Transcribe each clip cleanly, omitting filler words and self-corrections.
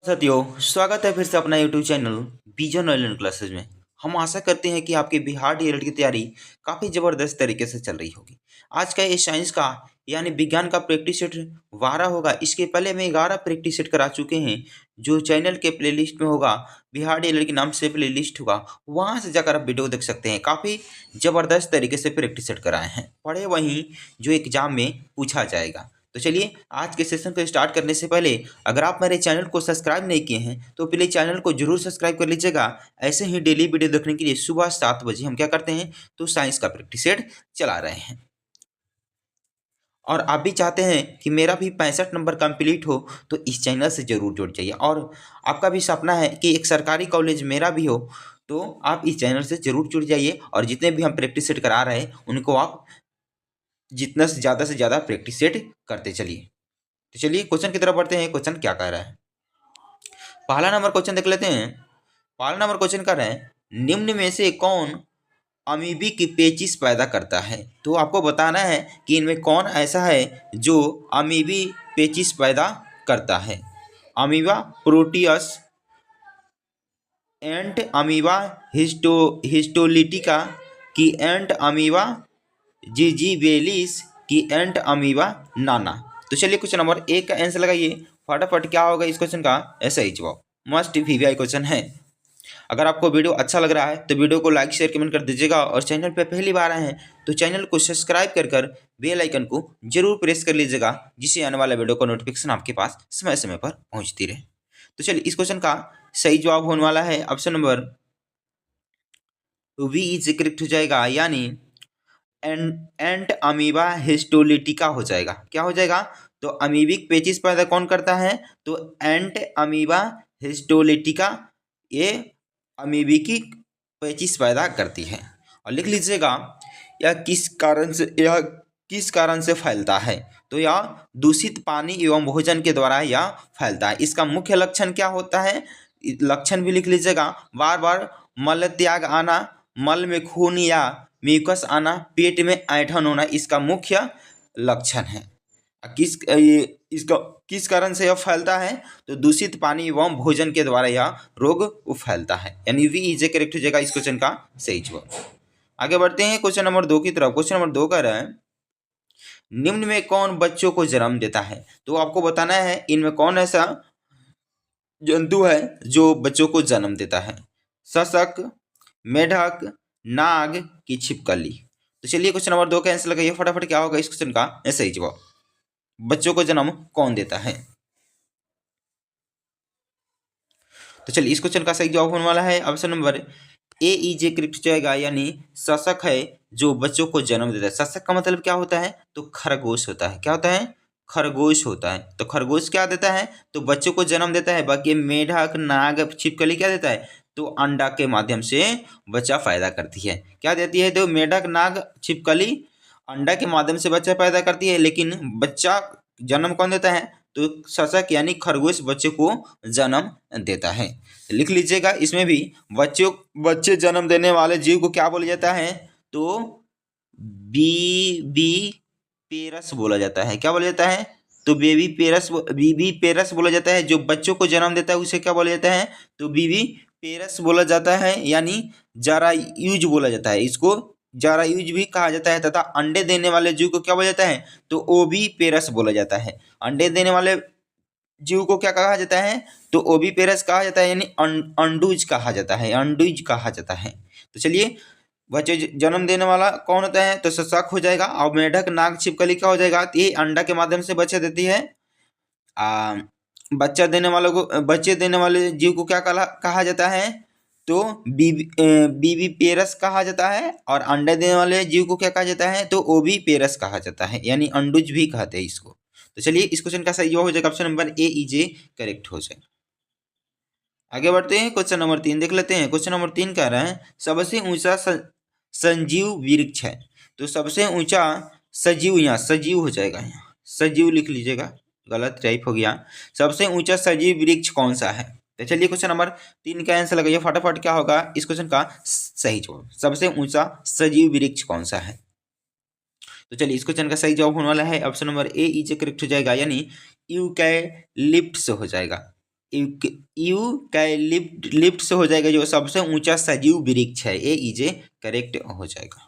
साथियों, स्वागत है फिर से अपना YouTube channel vision online classes में। हम आशा करते हैं कि आपके बिहार डीएलएड की तैयारी काफ़ी ज़बरदस्त तरीके से चल रही होगी। आज का ये साइंस का यानी विज्ञान का प्रैक्टिस सेट 12 होगा। इसके पहले मैं 11 प्रैक्टिस सेट करा चुके हैं, जो चैनल के प्लेलिस्ट में होगा। बिहार डीएलएड के नाम से प्लेलिस्ट होगा, वहाँ से जाकर आप वीडियो देख सकते हैं। काफ़ी ज़बरदस्त तरीके से प्रैक्टिस सेट कराए हैं, पढ़े वहीं जो एग्जाम में पूछा जाएगा। तो चलिए, आज के सेशन को स्टार्ट करने से पहले अगर आप मेरे चैनल को सब्सक्राइब नहीं किए हैं तो प्लीज़ चैनल को जरूर सब्सक्राइब कर लीजिएगा। ऐसे ही डेली वीडियो देखने के लिए सुबह 7 बजे हम क्या करते हैं, तो साइंस का प्रैक्टिस सेट चला रहे हैं। और आप भी चाहते हैं कि मेरा भी 65 नंबर कंप्लीट हो, तो इस चैनल से जरूर जुड़ जाइए। और आपका भी सपना है कि एक सरकारी कॉलेज मेरा भी हो, तो आप इस चैनल से जरूर जुड़ जाइए। और जितने भी हम प्रैक्टिस सेट करा रहे हैं उनको आप जितना से ज़्यादा प्रैक्टिस सेट करते चलिए। तो चलिए क्वेश्चन की तरफ बढ़ते हैं। क्वेश्चन क्या कह रहा है, पहला नंबर क्वेश्चन देख लेते हैं। पहला नंबर क्वेश्चन कर रहे हैं, निम्न में से कौन अमीबी की पेचिश पैदा करता है। तो आपको बताना है कि इनमें कौन ऐसा है जो अमीबी पेचिश पैदा करता है। अमीबा प्रोटियस, एंट अमीबा हिस्टोलिटिका की एंट अमीबा जिजीबेलिस की एंट अमीबा नाना। तो चलिए क्वेश्चन नंबर 1 का आंसर लगाइए फटाफट। क्या होगा इस क्वेश्चन का? ऐसा ही जवाब मस्ट वीवीआई क्वेश्चन है। अगर आपको वीडियो अच्छा लग रहा है तो वीडियो को लाइक शेयर कमेंट कर दीजिएगा। और चैनल पर पहली बार आए हैं तो चैनल को सब्सक्राइब कर बेल आइकन को जरूर प्रेस कर लीजिएगा, जिससे आने वाला वीडियो का नोटिफिकेशन आपके पास समय समय पर पहुंचती रहे। तो चलिए, इस क्वेश्चन का सही जवाब होने वाला है option number B is correct हो जाएगा, यानी एंट अमीबा हिस्टोलिटिका हो जाएगा। क्या हो जाएगा? तो अमीबिक पेचिस पैदा कौन करता है? तो एंट अमीबा हिस्टोलिटिका ये अमीबिकी पेचिस पैदा करती है। और लिख लीजिएगा, यह किस कारण से फैलता है? तो यह दूषित पानी एवं भोजन के द्वारा यह फैलता है। इसका मुख्य लक्षण क्या होता है? लक्षण भी लिख लीजिएगा। बार बार मल त्याग आना, मल में खून या म्यूकस आना, पेट में ऐंठन होना इसका मुख्य लक्षण है। इसका किस कारण से यह फैलता है? तो दूषित पानी एवं भोजन के द्वारा यह रोग फैलता है, यानी वी इज करेक्ट हो जाएगा इस क्वेश्चन का सही जवाब। आगे बढ़ते हैं क्वेश्चन नंबर 2 की तरफ। क्वेश्चन नंबर 2 कह रहा है, निम्न में कौन बच्चों को जन्म देता है? तो आपको बताना है इनमें कौन ऐसा जंतु है जो बच्चों को जन्म देता है। शशक, मेढक, नाग की छिपकली। तो चलिए क्वेश्चन नंबर 2 का आंसर लगाइए फटाफट। क्या होगा इस क्वेश्चन का सही जवाब? बच्चों को जन्म कौन देता है? तो चलिए, इस क्वेश्चन का सही जवाब होने वाला है option number A is correct जाएगा, यानी शशक है जो बच्चों को जन्म देता है। शशक का मतलब क्या होता है? तो खरगोश होता है। क्या होता है? खरगोश होता है। तो खरगोश क्या देता है? तो बच्चों को जन्म देता है। बाकी मेढक, नाग, छिपकली क्या देता है? तो अंडा के माध्यम से बच्चा पैदा करती है। क्या देती है? तो मेढक, नाग, छिपकली अंडा के माध्यम से बच्चा पैदा करती है, लेकिन बच्चा जन्म कौन देता है? तो शशक यानी खरगोश बच्चे को जन्म देता है। लिख लीजिएगा, इसमें भी बच्चे जन्म देने वाले जीव को क्या बोला जाता है? तो बीबी पेरस बोला जाता है। क्या बोला जाता है? तो बीबी पेरस बोला जाता है। जो बच्चों को जन्म देता है उसे क्या बोला जाता है? तो बीबी पेरस बोला जाता है, यानी जारायूज बोला जाता है। इसको जारायूज भी कहा जाता है। तथा अंडे देने वाले जीव को क्या बोला जाता है? तो ओबी पेरस बोला जाता है। अंडे देने वाले जीव को क्या कहा जाता है? तो ओबी पेरस कहा जाता है, यानी अंडूज कहा जाता है। अंडूज कहा जाता है। तो चलिए, बच्चे जन्म देने वाला कौन होता है? तो शशक हो जाएगा। और मेढक, नाग, छिपकली क्या हो जाएगा? तो ये अंडा के माध्यम से बच्चा देती है। बच्चे देने वाले जीव को क्या कहा जाता है? तो बीबी पेरस कहा जाता है। और अंडे देने वाले जीव को क्या कहा जाता है? तो ओबी पेरस कहा जाता है, यानी अंडुज भी कहते हैं इसको। तो चलिए, इस क्वेश्चन का सही जवाब हो जाएगा option number A is correct हो जाएगा। आगे बढ़ते हैं, क्वेश्चन नंबर 3 देख लेते हैं। क्वेश्चन नंबर 3 कह रहे हैं, सबसे ऊंचा संजीव वृक्ष है। तो सबसे ऊंचा सजीव, यहाँ सजीव हो जाएगा, यहाँ सजीव लिख लीजिएगा, गलत टाइप हो गया। सबसे ऊंचा सजीव वृक्ष कौन सा है? तो चलिए, क्वेश्चन नंबर 3 का आंसर लगाइए फटाफट। क्या होगा इस क्वेश्चन का सही जवाब? सबसे ऊंचा सजीव वृक्ष कौन सा है? तो चलिए, इस क्वेश्चन का सही जवाब होने वाला है option number A is correct हो जाएगा, यानी यूकैलिप्टस हो जाएगा। यूकैलिप्टस हो जाएगा, जो सबसे ऊंचा सजीव वृक्ष है। ए इज करेक्ट हो जाएगा।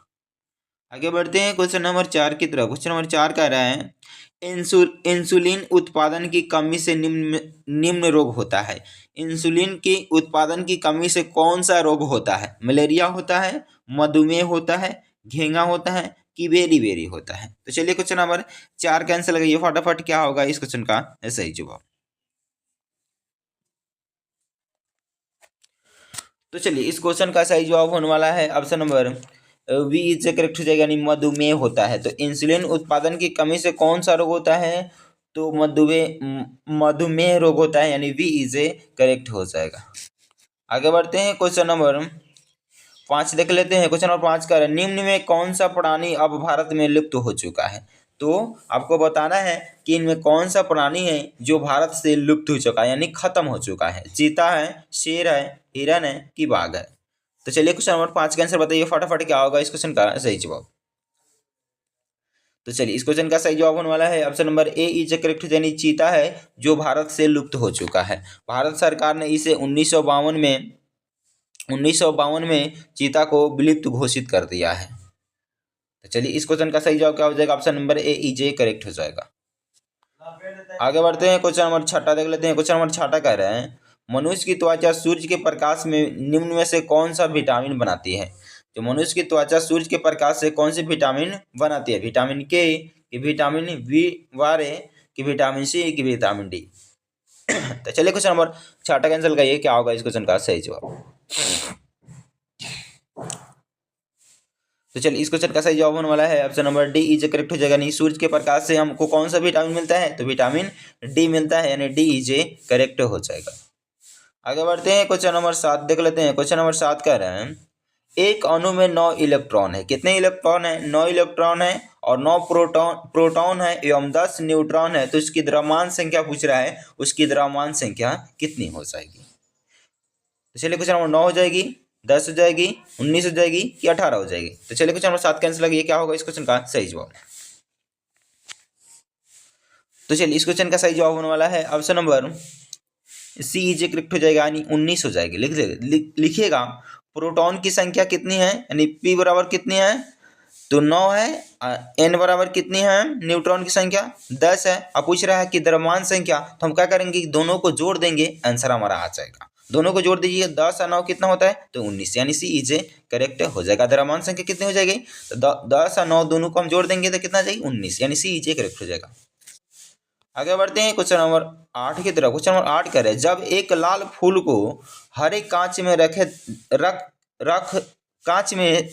आगे बढ़ते हैं क्वेश्चन नंबर 4 की तरफ। क्वेश्चन नंबर 4 कह रहा है इंसुलिन उत्पादन की कमी से निम्न रोग होता है। इंसुलिन की उत्पादन की कमी से कौन सा रोग होता है? मलेरिया होता है, मधुमेह होता है, घेंगा होता है कि बेरी बेरी होता है? तो चलिए क्वेश्चन नंबर 4 का आंसर लगाइए फटाफट, क्या होगा इस क्वेश्चन का सही जवाब। तो चलिए इस क्वेश्चन का सही जवाब होने वाला है option number B is correct हो जाएगा, यानी मधुमेह होता है। तो इंसुलिन उत्पादन की कमी से कौन सा रोग होता है? तो मधुमेह रोग होता है, यानी वी इज करेक्ट हो जाएगा। आगे बढ़ते हैं क्वेश्चन नंबर 5 देख लेते हैं। क्वेश्चन नंबर 5 का निम्न में कौन सा प्राणी अब भारत में लुप्त हो चुका है? तो आपको बताना है कि इनमें कौन सा प्राणी है जो भारत से लुप्त हो चुका है, यानी खत्म हो चुका है। चीता है, शेर है, हिरन है कि बाघ है? तो चलिए क्वेश्चन नंबर 5 का आंसर बताइए फटाफट, क्या होगा इस क्वेश्चन का सही जवाब। तो चलिए इस क्वेश्चन का सही जवाब होने वाला है option number A is correct, यानी चीता है जो भारत से लुप्त हो चुका है। भारत सरकार ने इसे 1952 में चीता को विलुप्त घोषित कर दिया है। तो चलिए इस क्वेश्चन का सही जवाब क्या हो जाएगा? Option number A is correct हो जाएगा। आगे बढ़ते हैं क्वेश्चन नंबर 6 देख लेते हैं। क्वेश्चन नंबर 6 कह रहे हैं मनुष्य की त्वचा सूर्य के प्रकाश में निम्न में से कौन सा विटामिन बनाती है? जो मनुष्य की त्वचा सूर्य के प्रकाश से कौन सी विटामिन बनाती है? विटामिन के कि विटामिन बी वारे कि विटामिन सी कि विटामिन डी? तो चलिए क्वेश्चन नंबर 6 का आंसर लगाइए, क्या होगा इस क्वेश्चन का सही जवाब। तो चलिए इस क्वेश्चन का सही जवाब होने वाला है option number D is correct हो जाएगा। नहीं, सूर्य के प्रकाश से हमको कौन सा विटामिन मिलता है? तो विटामिन डी मिलता है, यानी डी इज करेक्ट हो जाएगा। आगे बढ़ते हैं क्वेश्चन नंबर 7 देख लेते हैं। क्वेश्चन नंबर 7 कह रहे हैं एक अणु में 9 इलेक्ट्रॉन है। कितने इलेक्ट्रॉन है? 9 इलेक्ट्रॉन है और 9 प्रोटॉन है एवं 10 न्यूट्रॉन है। तो इसकी द्रव्यमान संख्या पूछ रहा है, उसकी द्रव्यमान संख्या कितनी हो जाएगी? तो चलिए क्वेश्चन नंबर 9 हो जाएगी, 10 हो जाएगी, 19 हो जाएगी कि 18 हो जाएगी? तो चलिए क्वेश्चन नंबर 7 कैंसिल लगिए, क्या होगा इस क्वेश्चन का सही जवाब। तो चलिए इस क्वेश्चन का सही जवाब होने वाला है option number C is correct हो जाएगा, यानी 19 हो जाएगी। लिखिएगा प्रोटॉन की संख्या कितनी है, यानी पी बराबर कितनी है? तो 9 है। एन बराबर कितनी है? न्यूट्रॉन की संख्या 10 है। अब पूछ रहा है कि द्रव्यमान संख्या, तो हम क्या करेंगे, दोनों को जोड़ देंगे, आंसर हमारा आ जाएगा। दोनों को जोड़ दीजिए, 10 और 9 कितना होता है? तो 19, यानी सी इज करेक्ट हो जाएगा। द्रव्यमान संख्या कितनी हो जाएगी? तो 10 और 9 दोनों को हम जोड़ देंगे तो कितना आ जाएगी? 19, यानी सी इज करेक्ट हो जाएगा। आगे बढ़ते हैं क्वेश्चन नंबर 8 की तरफ। क्वेश्चन नंबर 8 कह रहे हैं जब एक लाल फूल को हरे कांच में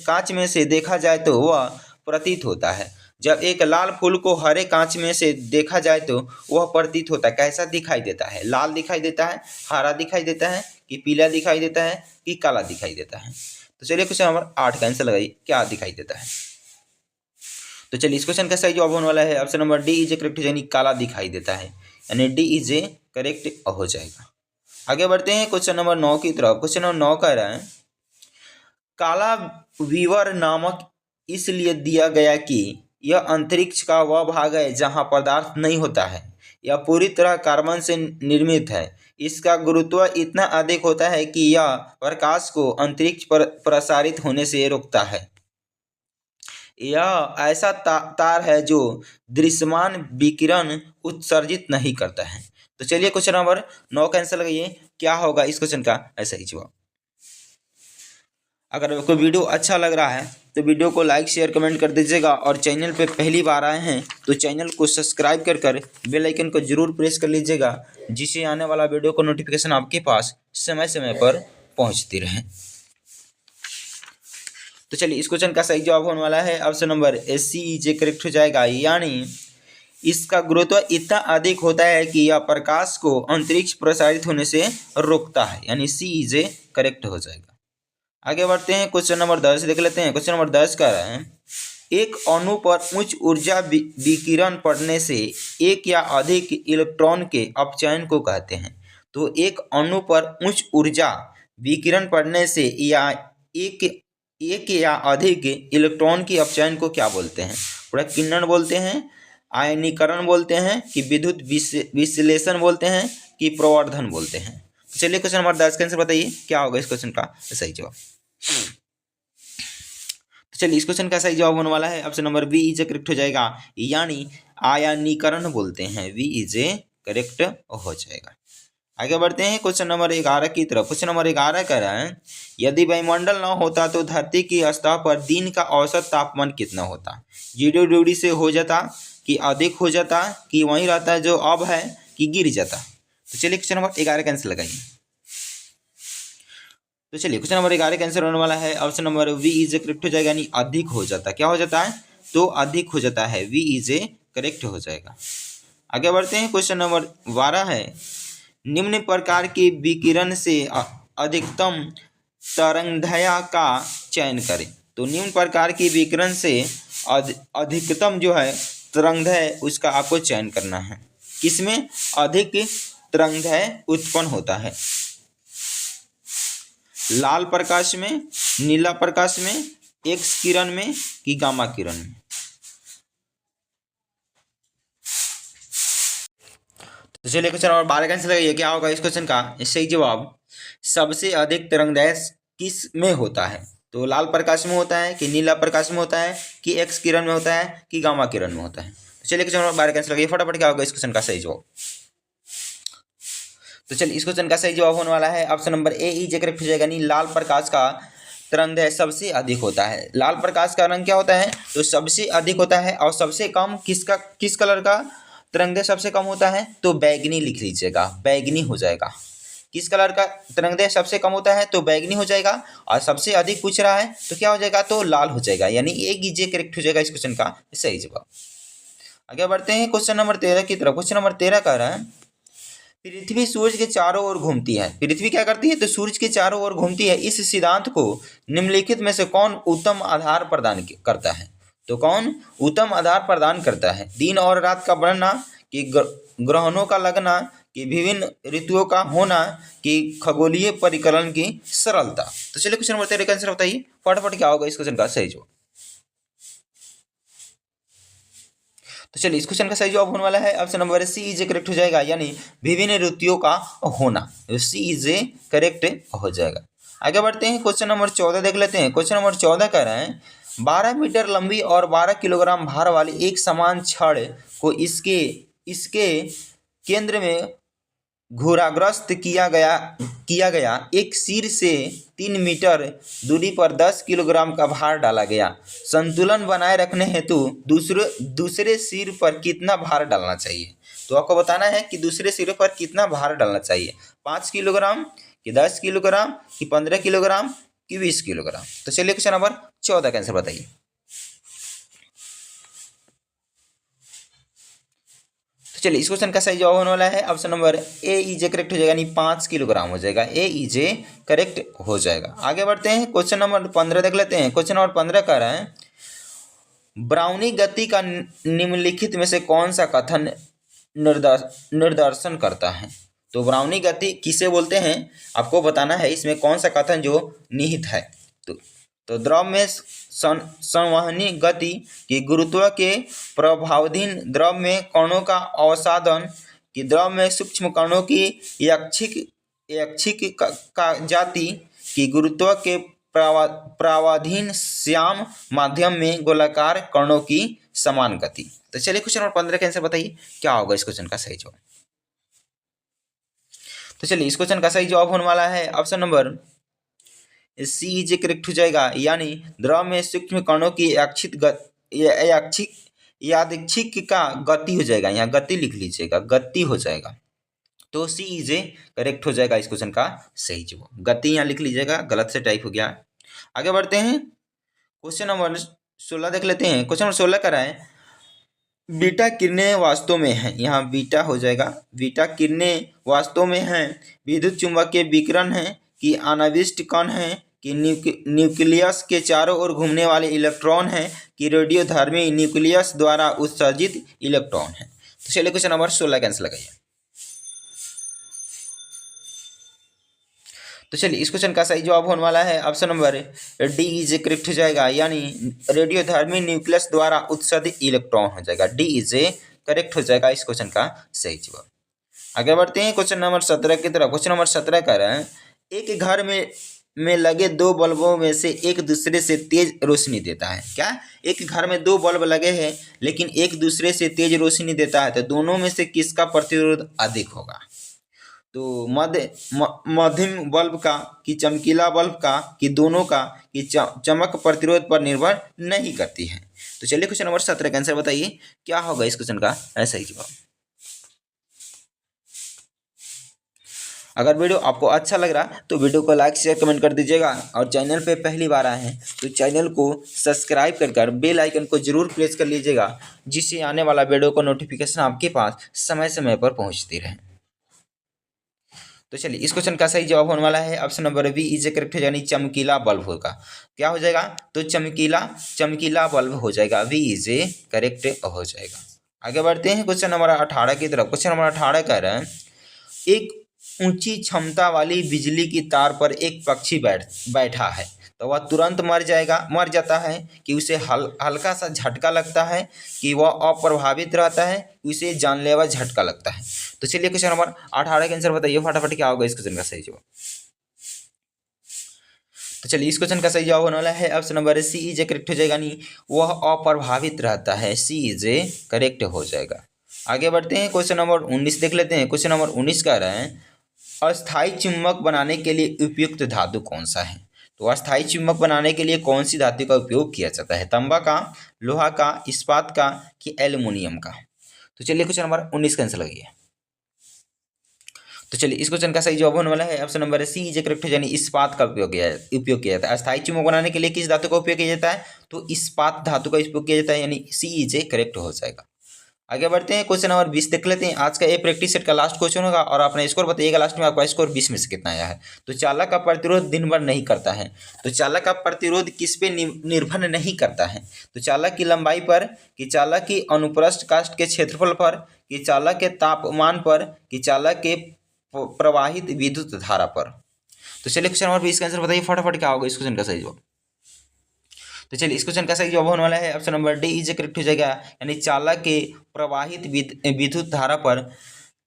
कांच में से देखा जाए तो वह प्रतीत होता है। जब एक लाल फूल को हरे कांच में से देखा जाए तो वह प्रतीत होता है। कैसा दिखाई देता है? लाल दिखाई देता है, हरा दिखाई देता है कि पीला दिखाई देता है कि काला दिखाई देता है? तो चलिए क्वेश्चन नंबर 8 का आंसर लगाइए, क्या दिखाई देता है? तो चलिए इस क्वेश्चन का सही जवाब होने वाला है option number D is correct, यानी काला दिखाई देता है, यानी डी इज करेक्ट हो जाएगा। आगे बढ़ते हैं क्वेश्चन नंबर 9 की तरफ। क्वेश्चन नंबर 9 कह रहा है काला विवर नामक इसलिए दिया गया कि यह अंतरिक्ष का वह भाग है जहां पदार्थ नहीं होता है। यह पूरी तरह कार्बन से निर्मित है। इसका गुरुत्व इतना अधिक होता है कि यह प्रकाश को अंतरिक्ष पर प्रसारित होने से रोकता है। यह ऐसा तार है जो दृश्यमान विकिरण उत्सर्जित नहीं करता है। तो चलिए क्वेश्चन नंबर 9 का आंसर लगाइए, क्या होगा इस क्वेश्चन का ऐसा ही जवाब। अगर आपको वीडियो अच्छा लग रहा है तो वीडियो को लाइक शेयर कमेंट कर दीजिएगा, और चैनल पे पहली बार आए हैं तो चैनल को सब्सक्राइब कर बेल आइकन को जरूर प्रेस कर लीजिएगा, जिससे आने वाला वीडियो का नोटिफिकेशन आपके पास समय समय पर पहुंचती रहे। तो चलिए इस क्वेश्चन का सही जवाब होने वाला है option number C is correct हो जाएगा, यानी इसका गुरुत्व इतना अधिक होता है कि यह प्रकाश को अंतरिक्ष प्रसारित होने से रोकता है, यानी सी इज करेक्ट हो जाएगा। आगे बढ़ते हैं क्वेश्चन नंबर 10 देख लेते हैं। क्वेश्चन नंबर 10 कह रहे हैं एक अणु पर उच्च ऊर्जा विकिरण पड़ने से एक या अधिक इलेक्ट्रॉन के अपचयन को कहते हैं। तो एक अणु पर उच्च ऊर्जा विकिरण पड़ने से या एक या अधिक इलेक्ट्रॉन की अपचयन को क्या बोलते हैं? प्रकीर्णन बोलते हैं, आयनीकरण बोलते हैं कि विद्युत विश्लेषण बोलते हैं कि प्रवर्धन बोलते हैं। तो चलिए क्वेश्चन नंबर 10 का आंसर बताइए, क्या होगा इस क्वेश्चन का सही जवाब। तो चलिए इस क्वेश्चन का सही जवाब होने वाला है option number B is correct हो जाएगा, यानी आयनीकरण बोलते हैं। वी इज ए करेक्ट हो जाएगा। आगे बढ़ते हैं क्वेश्चन नंबर 11 की तरफ। क्वेश्चन नंबर 11 कह रहा है यदि वायुमंडल न होता तो धरती की सतह पर दिन का औसत तापमान कितना होता। 0 डिग्री से हो जाता कि अधिक हो जाता कि वहीं रहता है जो अब है कि गिर जाता। तो चलिए क्वेश्चन नंबर 11 का आंसर लगाइए। तो चलिए क्वेश्चन नंबर 11 का आंसर होने वाला है option number B is a correct हो जाएगा, यानी अधिक हो जाता। क्या हो जाता है तो अधिक हो जाता है, वी इज ए करेक्ट हो जाएगा। आगे बढ़ते हैं क्वेश्चन नंबर 12 है निम्न प्रकार की विकिरण से अधिकतम तरंगदैर्घ्य का चयन करें। तो निम्न प्रकार की विकिरण से अधिकतम जो है तरंगदैर्घ्य उसका आपको चयन करना है। किसमें अधिक तरंगदैर्घ्य उत्पन्न होता है, लाल प्रकाश में, नीला प्रकाश में, एक्स किरण में कि गामा किरण में। तो चलिए क्वेश्चन नंबर 12 का आंसर लगाइए, क्या होगा इस क्वेश्चन का सही जवाब। सबसे अधिक तरंगदैर्घ्य किस में होता है, तो लाल प्रकाश में होता है कि नीला प्रकाश में होता है कि एक्स किरण में होता है कि गामा किरण में होता है। तो चलिए क्वेश्चन नंबर 12 का आंसर लगाइए फटाफट, क्या होगा इस क्वेश्चन का सही जवाब। तो चलिए इस क्वेश्चन का सही जवाब होने वाला है option number A is correct हो जाएगा, यानी लाल प्रकाश का तरंगदैर्घ्य सबसे अधिक होता है। लाल प्रकाश का रंग क्या होता है तो सबसे अधिक होता है, और सबसे कम किस कलर का तरंगदैर्घ्य सबसे कम होता है तो बैगनी लिख लीजिएगा, बैगनी हो जाएगा। किस कलर का तरंगदैर्घ्य सबसे कम होता है तो बैगनी हो जाएगा, और सबसे अधिक पूछ रहा है तो क्या हो जाएगा तो लाल हो जाएगा, यानी ए इज ए करेक्ट हो जाएगा इस क्वेश्चन का सही जवाब। आगे बढ़ते हैं क्वेश्चन नंबर 13 की तरफ। क्वेश्चन नंबर 13 कह रहा है पृथ्वी सूर्य के चारों ओर घूमती है। पृथ्वी क्या करती है तो सूर्य के चारों ओर घूमती है। इस सिद्धांत को निम्नलिखित में से कौन उत्तम आधार प्रदान करता है, तो कौन उत्तम आधार प्रदान करता है। दिन और रात का बढ़ना कि ग्रहणों का लगना कि विभिन्न ऋतुओं का होना कि खगोलीय परिकलन की सरलता। तो चलिए क्वेश्चन नंबर 13 का आंसर बताइए फटाफट, क्या होगा इस क्वेश्चन का सही जवाब। तो चलिए इस क्वेश्चन का सही जवाब होने वाला है option number C is a correct हो जाएगा, यानी विभिन्न ऋतुओं का होना, सी इज ए करेक्ट हो जाएगा। आगे बढ़ते हैं क्वेश्चन नंबर 14 देख लेते हैं। क्वेश्चन नंबर 14 कह रहे हैं 12 मीटर लंबी और 12 किलोग्राम भार वाली एक समान छड़ को इसके केंद्र में घुराग्रस्त किया गया एक सिर से 3 मीटर दूरी पर 10 किलोग्राम का भार डाला गया। संतुलन बनाए रखने हेतु दूसरे सिर पर कितना भार डालना चाहिए। तो आपको बताना है कि दूसरे सिर पर कितना भार डालना चाहिए, 5 किलोग्राम कि 10 किलोग्राम कि 15 किलोग्राम कि 20 किलोग्राम। तो चलिए क्वेश्चन नंबर 14 का आंसर बताइए। तो चलिए इस क्वेश्चन का सही जवाब होने वाला है option number A is a correct हो जाएगा, यानी 5 किलोग्राम हो जाएगा, ए इज ए करेक्ट हो जाएगा। आगे बढ़ते हैं क्वेश्चन नंबर 15 देख लेते हैं। क्वेश्चन नंबर 15 कह रहा है ब्राउनी गति का निम्नलिखित में से कौन सा कथन निर्देशन करता है। तो ब्राउनी गति किसे बोलते हैं आपको बताना है, इसमें कौन सा कथन जो निहित है। तो द्रव में संवहनी गति कि गुरुत्व के प्रभावाधीन द्रव में कणों का अवसादन कि द्रव में सूक्ष्म कणों की यादृच्छिक का जाति कि गुरुत्व के प्रभावाधीन श्याम माध्यम में गोलाकार कणों की समान गति। तो चलिए क्वेश्चन नंबर 15 का आंसर बताइए, क्या होगा इस क्वेश्चन का सही जवाब। तो चलिए इस क्वेश्चन का सही जवाब होने वाला है option number C is correct हो जाएगा, यानी द्रव में सूक्ष्म कणों की यादृच्छिक का गति हो जाएगा, यहाँ गति लिख लीजिएगा, गति हो जाएगा। तो सी इज ए करेक्ट हो जाएगा इस क्वेश्चन का सही जवाब। गति यहाँ लिख लीजिएगा, गलत से टाइप हो गया। आगे बढ़ते हैं क्वेश्चन नंबर 16 देख लेते हैं। क्वेश्चन नंबर 16 कर रहा है बीटा किरणें वास्तव में हैं, यहाँ बीटा हो जाएगा, बीटा किरणें वास्तव में हैं विद्युत चुंबकीय विकिरण है कि अनाविष्ट कण है कि न्यूक्लियस के चारों ओर घूमने वाले इलेक्ट्रॉन है कि रेडियोधर्मी न्यूक्लियस द्वारा उत्सर्जित इलेक्ट्रॉन है। तो चलिए क्वेश्चन नंबर 16 का आंसर लगाइए। तो चलिए इस क्वेश्चन का सही जवाब होने वाला है option number D is a correct हो जाएगा, यानी रेडियोधर्मी न्यूक्लियस द्वारा उत्सर्जित इलेक्ट्रॉन हो जाएगा, डी इज ए करेक्ट हो जाएगा इस क्वेश्चन का सही जवाब। आगे बढ़ते हैं क्वेश्चन नंबर 17 की तरफ। क्वेश्चन नंबर 17 कह रहे हैं एक घर में लगे दो बल्बों में से एक दूसरे से तेज रोशनी देता है। क्या? एक घर में दो बल्ब लगे हैं लेकिन एक दूसरे से तेज रोशनी देता है, तो दोनों में से किसका प्रतिरोध अधिक होगा? तो मध्यम बल्ब का कि चमकीला बल्ब का कि दोनों का कि चमक प्रतिरोध पर निर्भर नहीं करती है। तो चलिए क्वेश्चन नंबर 17 का आंसर बताइए क्या होगा इस क्वेश्चन का ऐसा ही जवाब। अगर वीडियो आपको अच्छा लग रहा तो वीडियो को लाइक शेयर कमेंट कर दीजिएगा, और चैनल पे पहली बार आए हैं तो चैनल को सब्सक्राइब कर बेल आइकन को जरूर प्रेस कर लीजिएगा, जिससे आने वाला वीडियो का नोटिफिकेशन आपके पास समय समय पर पहुंचती रहे। तो चलिए इस क्वेश्चन का सही जवाब होने वाला है option number B is correct, यानी चमकीला बल्ब होगा। क्या हो जाएगा? तो चमकीला बल्ब हो जाएगा, वी इज करेक्ट हो जाएगा। आगे बढ़ते हैं क्वेश्चन नंबर 18 की तरफ। क्वेश्चन नंबर 18 कह रहे हैं एक ऊंची क्षमता वाली बिजली की तार पर एक पक्षी बैठा है, तो वह तुरंत मर जाता है कि उसे हल्का सा झटका लगता है, कि वह अप्रभावित रहता है, उसे जानलेवा झटका लगता है। तो चलिए क्वेश्चन नंबर 18 का आंसर बताइए फटाफट क्या होगा इस क्वेश्चन का सही जवाब। तो चलिए इस क्वेश्चन का सही जवाब होने वाला है option number C is correct हो जाएगा, नहीं वह अप्रभावित रहता है, सी इज करेक्ट हो जाएगा। आगे बढ़ते हैं क्वेश्चन नंबर 19 देख लेते हैं। क्वेश्चन नंबर 19 कह रहे हैं अस्थायी चुंबक बनाने के लिए उपयुक्त धातु कौन सा है? तो अस्थायी चुंबक बनाने के लिए कौन सी धातु का उपयोग किया जाता है? तांबा का, लोहा का, इस्पात का कि एल्युमिनियम का? तो चलिए क्वेश्चन नंबर 19 का आंसर लगाइए। तो चलिए इस क्वेश्चन का सही जवाब होने वाला है option number C is correct, यानी इस्पात का उपयोग किया जाता है। अस्थायी चुंबक बनाने के लिए किस धातु का उपयोग किया जाता है? तो इस्पात धातु का उपयोग किया जाता है, यानी सी इज करेक्ट हो जाएगा। आगे बढ़ते हैं क्वेश्चन नंबर 20 देख लेते हैं। आज का ये प्रैक्टिस सेट का लास्ट क्वेश्चन होगा और अपना स्कोर बताइएगा लास्ट में आपका स्कोर 20 में से कितना आया है। तो चालक का प्रतिरोध दिन भर नहीं करता है, तो चालक का प्रतिरोध किस पे निर्भर नहीं करता है? तो चालक की लंबाई पर, कि चालक की अनुप्रस्थ काष्ठ के क्षेत्रफल पर, कि चालक के तापमान पर, कि चालक के प्रवाहित विद्युत धारा पर? तो चलिए क्वेश्चन नंबर 20 का आंसर बताइए फटाफट क्या होगा इस क्वेश्चन का सही जवाब। तो चलिए इस क्वेश्चन का सही जवाब होने वाला है option number D is correct हो जाएगा, यानी चालक के प्रवाहित विद्युत धारा पर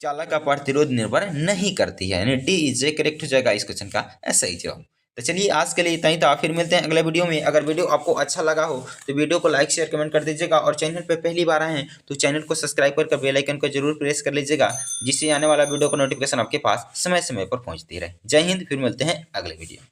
चालक का प्रतिरोध निर्भर नहीं करती है, यानी डी इज करेक्ट हो जाएगा इस क्वेश्चन का सही जवाब। तो चलिए आज के लिए इतना ही था, फिर मिलते हैं अगले वीडियो में। अगर वीडियो आपको अच्छा लगा हो तो वीडियो को लाइक शेयर कमेंट कर दीजिएगा, और चैनल पर पहली बार आए हैं तो चैनल को सब्सक्राइब करके बेल आइकन को जरूर प्रेस कर लीजिएगा, जिससे आने वाला वीडियो का नोटिफिकेशन आपके पास समय समय पर पहुंचती रहे। जय हिंद, फिर मिलते हैं अगले वीडियो।